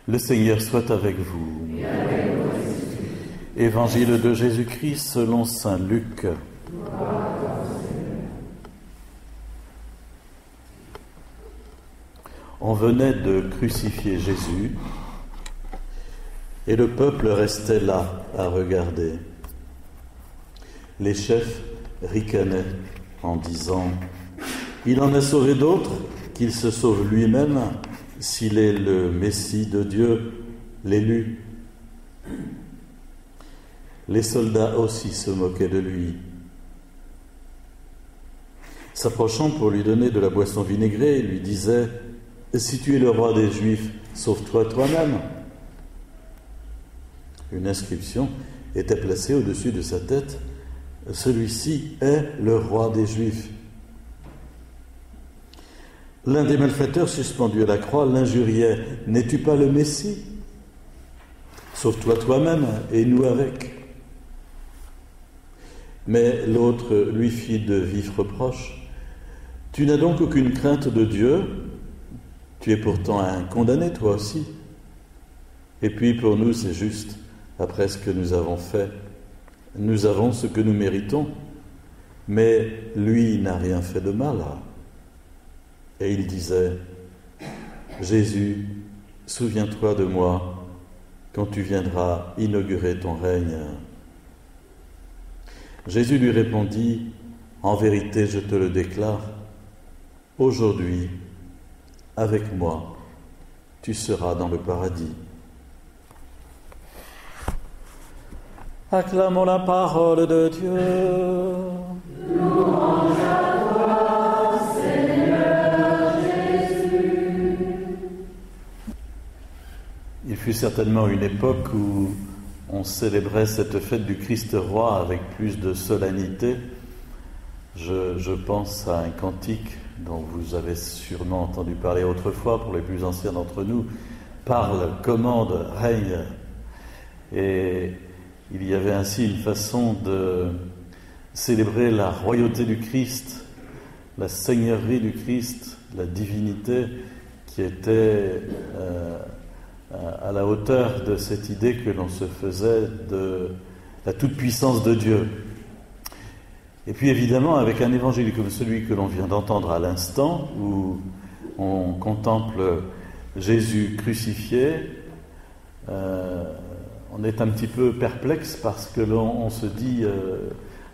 Le Seigneur soit avec vous. Évangile de Jésus-Christ selon saint Luc. On venait de crucifier Jésus et le peuple restait là à regarder. Les chefs ricanaient en disant « Il en a sauvé d'autres, qu'il se sauve lui-même s'il est le Messie de Dieu, l'élu. » Les soldats aussi se moquaient de lui. S'approchant pour lui donner de la boisson vinaigrée, ils lui disaient « Si tu es le roi des Juifs, sauve-toi toi-même. » Une inscription était placée au-dessus de sa tête « Celui-ci est le roi des Juifs. » L'un des malfaiteurs suspendu à la croix l'injuriait « N'es-tu pas le Messie ? Sauve-toi toi-même et nous avec. » Mais l'autre lui fit de vifs reproches. « Tu n'as donc aucune crainte de Dieu ? Tu es pourtant un condamné, toi aussi. Et puis pour nous, c'est juste, après ce que nous avons fait. Nous avons ce que nous méritons, mais lui n'a rien fait de mal. » Et il disait « Jésus, souviens-toi de moi quand tu viendras inaugurer ton règne. » Jésus lui répondit « En vérité, je te le déclare, aujourd'hui, avec moi, tu seras dans le paradis. » Acclamons la parole de Dieu. Louange à toi, Seigneur Jésus. Il fut certainement une époque où on célébrait cette fête du Christ roi avec plus de solennité. Je pense à un cantique dont vous avez sûrement entendu parler autrefois, pour les plus anciens d'entre nous, parle, commande, règne. Et il y avait ainsi une façon de célébrer la royauté du Christ, la seigneurie du Christ, la divinité qui était à la hauteur de cette idée que l'on se faisait de la toute-puissance de Dieu. Et puis évidemment, avec un évangile comme celui que l'on vient d'entendre à l'instant, où on contemple Jésus crucifié, on est un petit peu perplexe parce que l'on se dit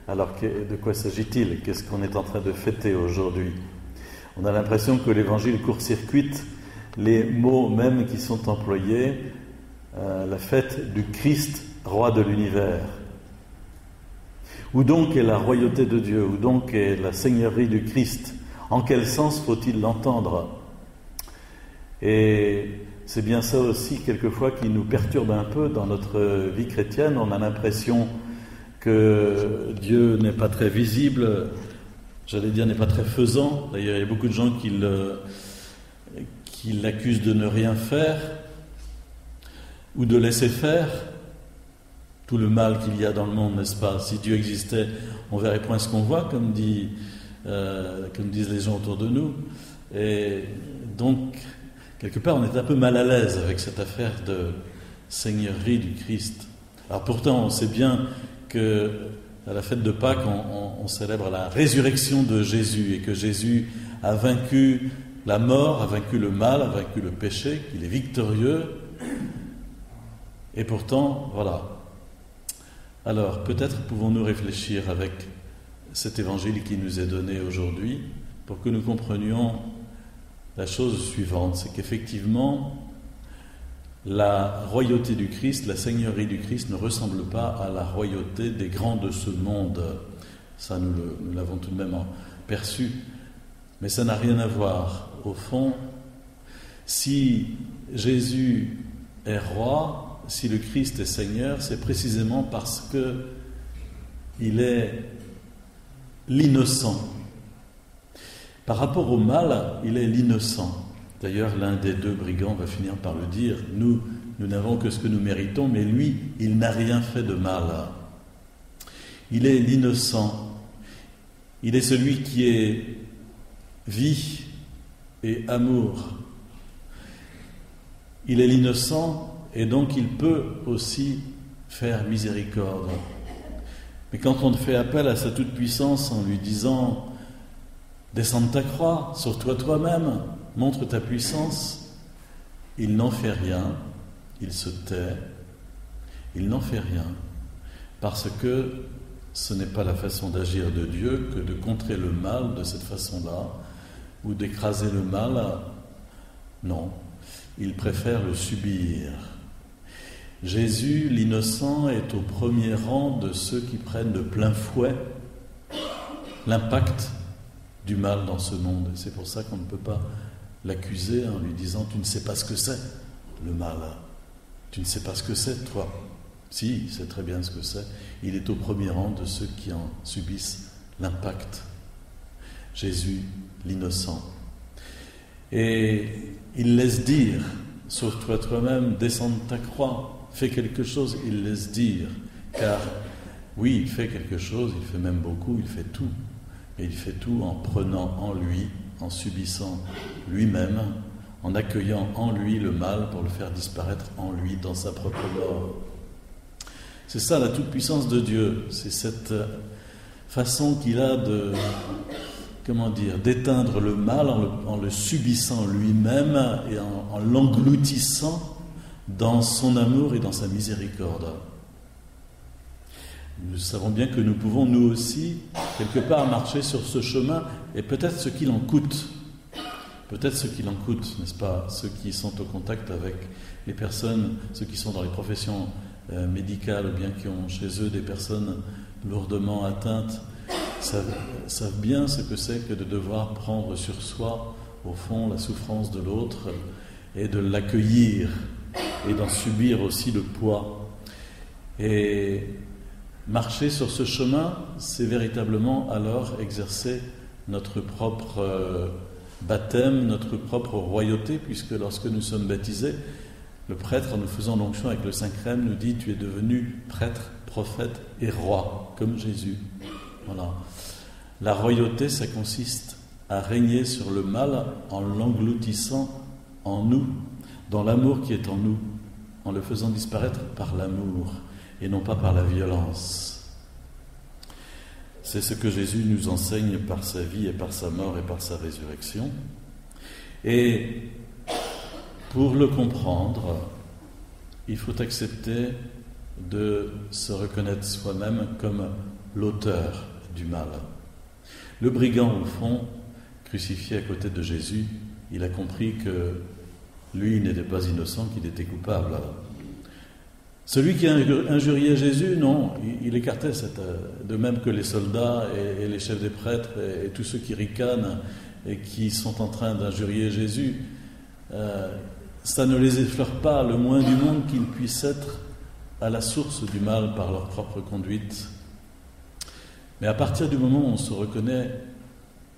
alors de quoi s'agit-il ? Qu'est-ce qu'on est en train de fêter aujourd'hui ? On a l'impression que l'évangile court-circuite les mots même qui sont employés, la fête du Christ, roi de l'univers. Où donc est la royauté de Dieu ? Où donc est la seigneurie du Christ ? En quel sens faut-il l'entendre ? Et c'est bien ça aussi, quelquefois, qui nous perturbe un peu dans notre vie chrétienne. On a l'impression que Dieu n'est pas très visible, j'allais dire n'est pas très faisant. D'ailleurs, il y a beaucoup de gens qui l'accusent de ne rien faire ou de laisser faire tout le mal qu'il y a dans le monde, n'est-ce pas ? Si Dieu existait, on verrait point ce qu'on voit, comme disent les gens autour de nous. Et donc, quelque part, on est un peu mal à l'aise avec cette affaire de seigneurie du Christ. Alors pourtant, on sait bien que à la fête de Pâques, on célèbre la résurrection de Jésus et que Jésus a vaincu la mort, a vaincu le mal, a vaincu le péché, qu'il est victorieux. Et pourtant, voilà. Alors, peut-être pouvons-nous réfléchir avec cet évangile qui nous est donné aujourd'hui pour que nous comprenions la chose suivante, c'est qu'effectivement, la royauté du Christ, la seigneurie du Christ ne ressemble pas à la royauté des grands de ce monde. Ça, nous l'avons tout de même perçu. Mais ça n'a rien à voir. Au fond, si Jésus est roi, si le Christ est Seigneur, c'est précisément parce que il est l'innocent. Par rapport au mal, il est l'innocent. D'ailleurs, l'un des deux brigands va finir par le dire. Nous n'avons que ce que nous méritons, mais lui, il n'a rien fait de mal. Il est l'innocent. Il est celui qui est vie et amour. il est l'innocent et donc il peut aussi faire miséricorde. Mais quand on fait appel à sa toute-puissance en lui disant « Descends de ta croix, sauve-toi toi-même, montre ta puissance », il n'en fait rien, il se tait, il n'en fait rien, parce que ce n'est pas la façon d'agir de Dieu que de contrer le mal de cette façon-là, ou d'écraser le mal. Non, il préfère le subir. Jésus, l'innocent, est au premier rang de ceux qui prennent de plein fouet l'impact du mal dans ce monde. Et c'est pour ça qu'on ne peut pas l'accuser en lui disant « Tu ne sais pas ce que c'est, le mal. Tu ne sais pas ce que c'est, toi. » Si, il sait très bien ce que c'est. Il est au premier rang de ceux qui en subissent l'impact. Jésus, l'innocent. Et il laisse dire « Sauve-toi toi-même, descends de ta croix. » Fais quelque chose, il laisse dire, car oui, il fait quelque chose, il fait même beaucoup, il fait tout. Et il fait tout en prenant en lui, en subissant lui-même, en accueillant en lui le mal pour le faire disparaître en lui, dans sa propre mort. C'est ça la toute-puissance de Dieu, c'est cette façon qu'il a de, d'éteindre le mal en le subissant lui-même et en l'engloutissant dans son amour et dans sa miséricorde. Nous savons bien que nous pouvons, nous aussi, quelque part marcher sur ce chemin, et peut-être ce qu'il en coûte. Peut-être ce qu'il en coûte, n'est-ce pas? Ceux qui sont au contact avec les personnes, ceux qui sont dans les professions médicales, ou bien qui ont chez eux des personnes lourdement atteintes, savent bien ce que c'est que de devoir prendre sur soi, au fond, la souffrance de l'autre, et de l'accueillir, et d'en subir aussi le poids. Et marcher sur ce chemin, c'est véritablement alors exercer notre propre baptême, notre propre royauté, puisque lorsque nous sommes baptisés, le prêtre, en nous faisant l'onction avec le Saint-Crème, nous dit « Tu es devenu prêtre, prophète et roi, comme Jésus. » Voilà. La royauté, ça consiste à régner sur le mal en l'engloutissant en nous, dans l'amour qui est en nous, en le faisant disparaître par l'amour et non pas par la violence. C'est ce que Jésus nous enseigne par sa vie et par sa mort et par sa résurrection. Et pour le comprendre, il faut accepter de se reconnaître soi-même comme l'auteur du mal. Le brigand, au fond, crucifié à côté de Jésus, il a compris que lui n'était pas innocent, qu'il était coupable. Celui qui a injurié Jésus, non, il écartait de même que les soldats et les chefs des prêtres et tous ceux qui ricanent et qui sont en train d'injurier Jésus, ça ne les effleure pas le moins du monde qu'ils puissent être à la source du mal par leur propre conduite. Mais à partir du moment où on se reconnaît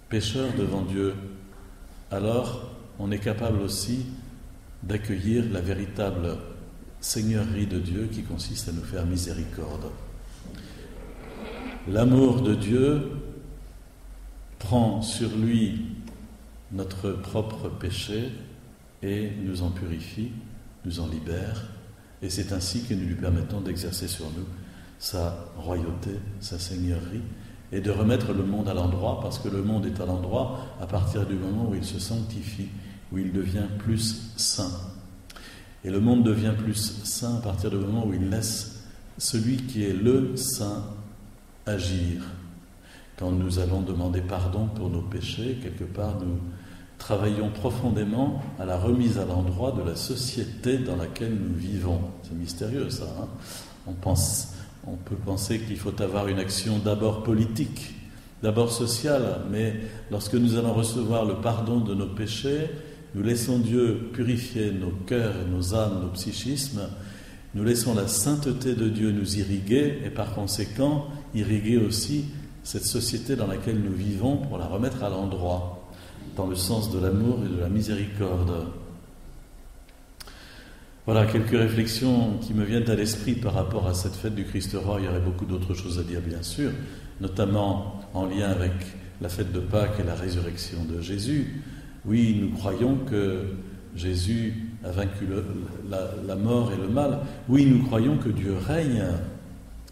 pécheur devant Dieu, alors on est capable aussi d'accueillir la véritable seigneurie de Dieu qui consiste à nous faire miséricorde. L'amour de Dieu prend sur lui notre propre péché et nous en purifie, nous en libère, et c'est ainsi que nous lui permettons d'exercer sur nous sa royauté, sa seigneurie, et de remettre le monde à l'endroit, parce que le monde est à l'endroit à partir du moment où il se sanctifie, où il devient plus saint. Et le monde devient plus saint à partir du moment où il laisse celui qui est le saint agir. Quand nous allons demander pardon pour nos péchés, quelque part nous travaillons profondément à la remise à l'endroit de la société dans laquelle nous vivons. C'est mystérieux ça, hein? On peut penser qu'il faut avoir une action d'abord politique, d'abord sociale, mais lorsque nous allons recevoir le pardon de nos péchés, nous laissons Dieu purifier nos cœurs et nos âmes, nos psychismes, nous laissons la sainteté de Dieu nous irriguer et par conséquent irriguer aussi cette société dans laquelle nous vivons pour la remettre à l'endroit, dans le sens de l'amour et de la miséricorde. Voilà quelques réflexions qui me viennent à l'esprit par rapport à cette fête du Christ roi. Il y aurait beaucoup d'autres choses à dire, bien sûr, notamment en lien avec la fête de Pâques et la résurrection de Jésus. Oui, nous croyons que Jésus a vaincu la mort et le mal. Oui, nous croyons que Dieu règne.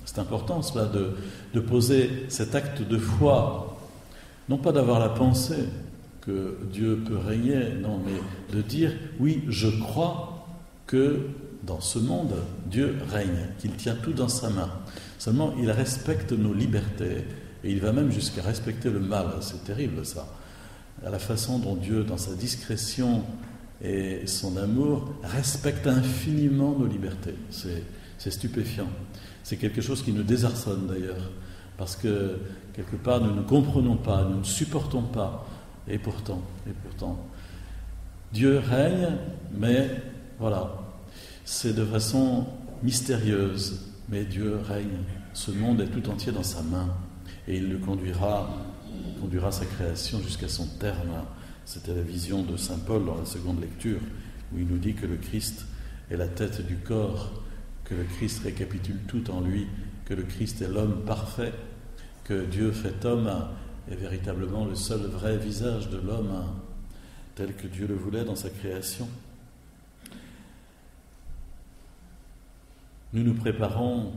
C'est important cela de poser cet acte de foi, non pas d'avoir la pensée que Dieu peut régner, non, mais de dire oui, je crois que dans ce monde, Dieu règne, qu'il tient tout dans sa main. Seulement, il respecte nos libertés et il va même jusqu'à respecter le mal. C'est terrible ça. À la façon dont Dieu, dans sa discrétion et son amour, respecte infiniment nos libertés. C'est stupéfiant. C'est quelque chose qui nous désarçonne d'ailleurs, parce que quelque part nous ne comprenons pas, nous ne supportons pas, et pourtant, Dieu règne, mais voilà, c'est de façon mystérieuse, mais Dieu règne. Ce monde est tout entier dans sa main, et il le conduira sa création jusqu'à son terme. C'était la vision de saint Paul dans la seconde lecture, où il nous dit que le Christ est la tête du corps, que le Christ récapitule tout en lui, que le Christ est l'homme parfait, que Dieu fait homme est véritablement le seul vrai visage de l'homme, tel que Dieu le voulait dans sa création. Nous nous préparons,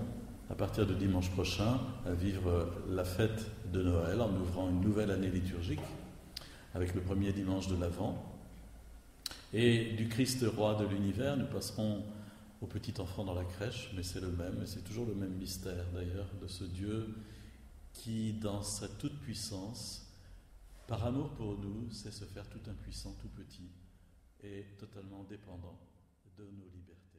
à partir de dimanche prochain, à vivre la fête de Noël en ouvrant une nouvelle année liturgique, avec le premier dimanche de l'Avent. Et du Christ roi de l'univers, nous passerons au petit enfant dans la crèche, mais c'est le même, et c'est toujours le même mystère d'ailleurs, de ce Dieu qui, dans sa toute-puissance, par amour pour nous, sait se faire tout impuissant, tout petit, et totalement dépendant de nos libertés.